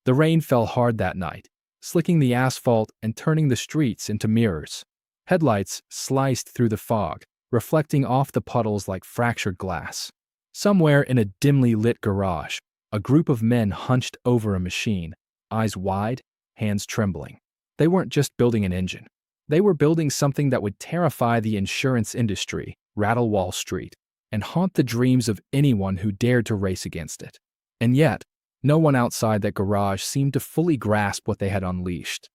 The rain fell hard that night, slicking the asphalt and turning the streets into mirrors. Headlights sliced through the fog, reflecting off the puddles like fractured glass. Somewhere in a dimly lit garage, a group of men hunched over a machine, eyes wide, hands trembling. They weren't just building an engine. They were building something that would terrify the insurance industry, rattle Wall Street, and haunt the dreams of anyone who dared to race against it. And yet, no one outside that garage seemed to fully grasp what they had unleashed.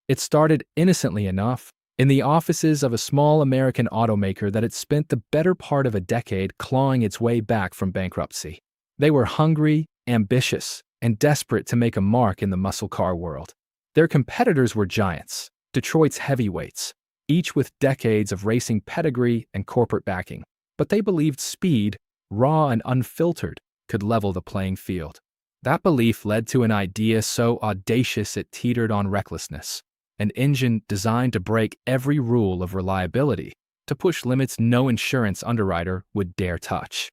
It started innocently enough, in the offices of a small American automaker that had spent the better part of a decade clawing its way back from bankruptcy. They were hungry, ambitious, and desperate to make a mark in the muscle car world. Their competitors were giants, Detroit's heavyweights, each with decades of racing pedigree and corporate backing. But they believed speed, raw and unfiltered, could level the playing field. That belief led to an idea so audacious it teetered on recklessness. An engine designed to break every rule of reliability, to push limits no insurance underwriter would dare touch.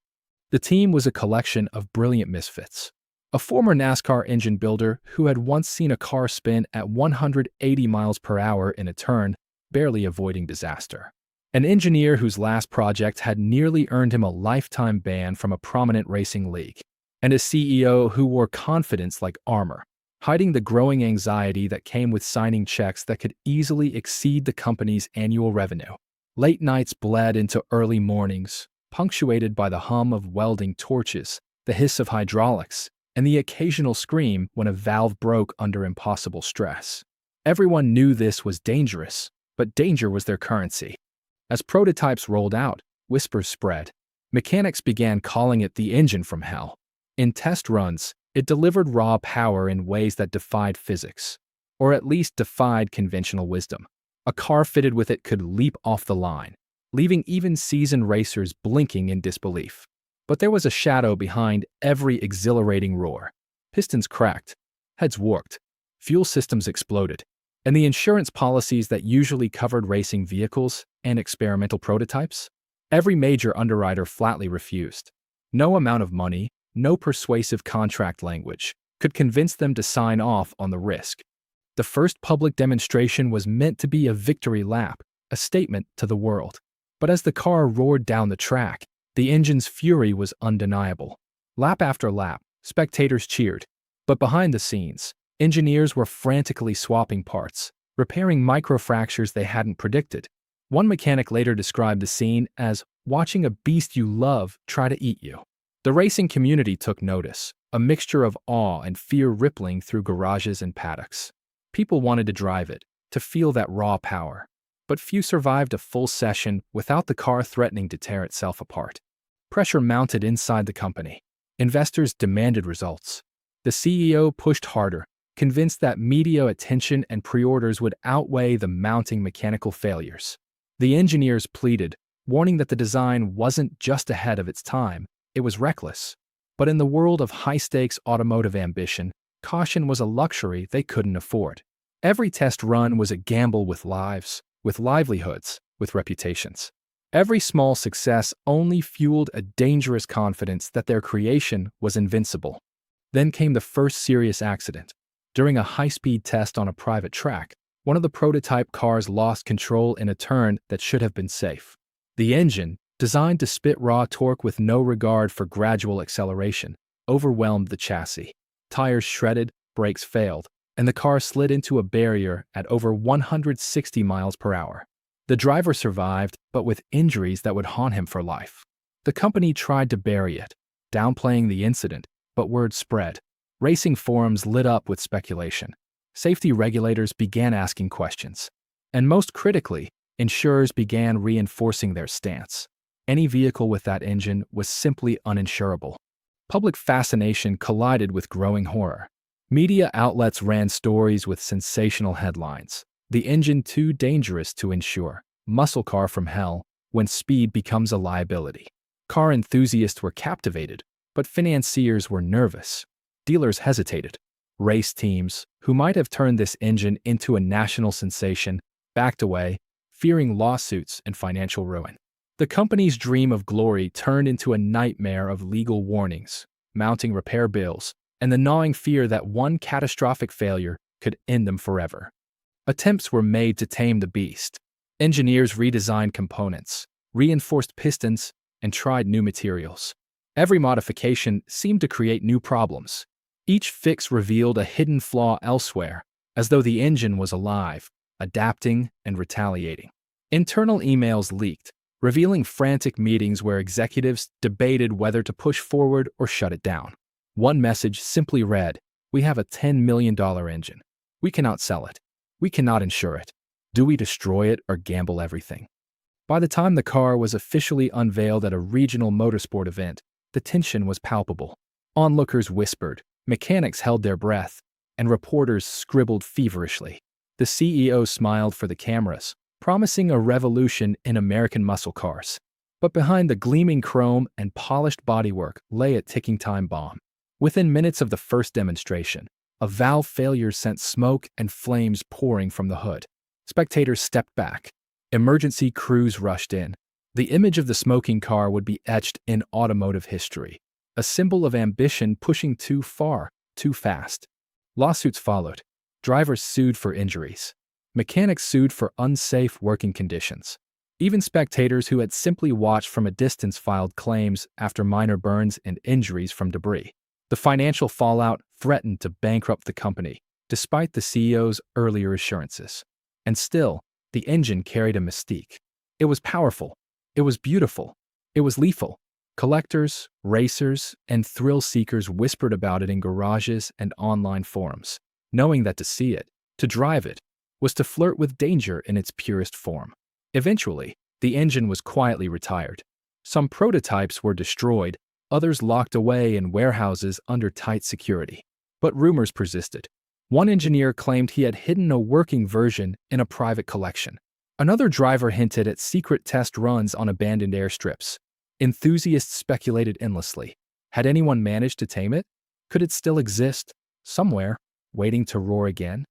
The team was a collection of brilliant misfits. A former NASCAR engine builder who had once seen a car spin at 180 miles per hour in a turn, barely avoiding disaster. An engineer whose last project had nearly earned him a lifetime ban from a prominent racing league. And a CEO who wore confidence like armor, hiding the growing anxiety that came with signing checks that could easily exceed the company's annual revenue. Late nights bled into early mornings, punctuated by the hum of welding torches, the hiss of hydraulics, and the occasional scream when a valve broke under impossible stress. Everyone knew this was dangerous, but danger was their currency. As prototypes rolled out, whispers spread. Mechanics began calling it the engine from hell. In test runs, it delivered raw power in ways that defied physics, or at least defied conventional wisdom. A car fitted with it could leap off the line, leaving even seasoned racers blinking in disbelief. But there was a shadow behind every exhilarating roar. Pistons cracked, heads warped, fuel systems exploded, and the insurance policies that usually covered racing vehicles and experimental prototypes, every major underwriter flatly refused. No amount of money, no persuasive contract language could convince them to sign off on the risk. The first public demonstration was meant to be a victory lap, a statement to the world. But as the car roared down the track, the engine's fury was undeniable. Lap after lap, spectators cheered. But behind the scenes, engineers were frantically swapping parts, repairing microfractures they hadn't predicted. One mechanic later described the scene as watching a beast you love try to eat you. The racing community took notice, a mixture of awe and fear rippling through garages and paddocks. People wanted to drive it, to feel that raw power. But few survived a full session without the car threatening to tear itself apart. Pressure mounted inside the company. Investors demanded results. The CEO pushed harder, convinced that media attention and pre-orders would outweigh the mounting mechanical failures. The engineers pleaded, warning that the design wasn't just ahead of its time, it was reckless. But in the world of high-stakes automotive ambition, caution was a luxury they couldn't afford. Every test run was a gamble with lives, with livelihoods, with reputations. Every small success only fueled a dangerous confidence that their creation was invincible. Then came the first serious accident. During a high-speed test on a private track, one of the prototype cars lost control in a turn that should have been safe. The engine, designed to spit raw torque with no regard for gradual acceleration, overwhelmed the chassis. Tires shredded, brakes failed, and the car slid into a barrier at over 160 miles per hour. The driver survived, but with injuries that would haunt him for life. The company tried to bury it, downplaying the incident, but word spread. Racing forums lit up with speculation. Safety regulators began asking questions. And most critically, insurers began reinforcing their stance. Any vehicle with that engine was simply uninsurable. Public fascination collided with growing horror. Media outlets ran stories with sensational headlines. The engine too dangerous to insure. Muscle car from hell, when speed becomes a liability. Car enthusiasts were captivated, but financiers were nervous. Dealers hesitated. Race teams, who might have turned this engine into a national sensation, backed away, fearing lawsuits and financial ruin. The company's dream of glory turned into a nightmare of legal warnings, mounting repair bills, and the gnawing fear that one catastrophic failure could end them forever. Attempts were made to tame the beast. Engineers redesigned components, reinforced pistons, and tried new materials. Every modification seemed to create new problems. Each fix revealed a hidden flaw elsewhere, as though the engine was alive, adapting and retaliating. Internal emails leaked, revealing frantic meetings where executives debated whether to push forward or shut it down. One message simply read, "We have a $10 million engine. We cannot sell it. We cannot insure it. Do we destroy it or gamble everything?" By the time the car was officially unveiled at a regional motorsport event, the tension was palpable. Onlookers whispered, mechanics held their breath, and reporters scribbled feverishly. The CEO smiled for the cameras, promising a revolution in American muscle cars. But behind the gleaming chrome and polished bodywork lay a ticking time bomb. Within minutes of the first demonstration, a valve failure sent smoke and flames pouring from the hood. Spectators stepped back. Emergency crews rushed in. The image of the smoking car would be etched in automotive history, a symbol of ambition pushing too far, too fast. Lawsuits followed. Drivers sued for injuries. Mechanics sued for unsafe working conditions. Even spectators who had simply watched from a distance filed claims after minor burns and injuries from debris. The financial fallout threatened to bankrupt the company, despite the CEO's earlier assurances. And still, the engine carried a mystique. It was powerful. It was beautiful. It was lethal. Collectors, racers, and thrill-seekers whispered about it in garages and online forums, knowing that to see it, to drive it, was to flirt with danger in its purest form. Eventually, the engine was quietly retired. Some prototypes were destroyed, others locked away in warehouses under tight security. But rumors persisted. One engineer claimed he had hidden a working version in a private collection. Another driver hinted at secret test runs on abandoned airstrips. Enthusiasts speculated endlessly. Had anyone managed to tame it? Could it still exist, somewhere, waiting to roar again?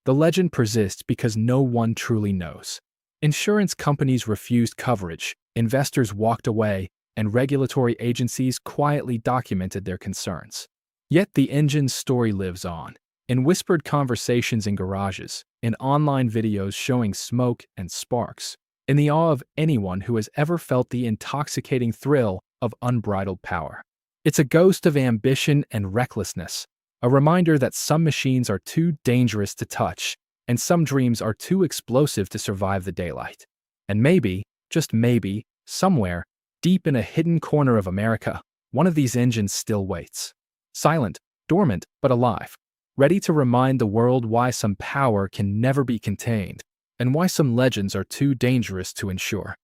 The legend persists because no one truly knows. Insurance companies refused coverage, investors walked away, and regulatory agencies quietly documented their concerns. Yet the engine's story lives on, in whispered conversations in garages, in online videos showing smoke and sparks, in the awe of anyone who has ever felt the intoxicating thrill of unbridled power. It's a ghost of ambition and recklessness, a reminder that some machines are too dangerous to touch, and some dreams are too explosive to survive the daylight. And maybe, just maybe, somewhere, deep in a hidden corner of America, one of these engines still waits. Silent, dormant, but alive, ready to remind the world why some power can never be contained, and why some legends are too dangerous to insure.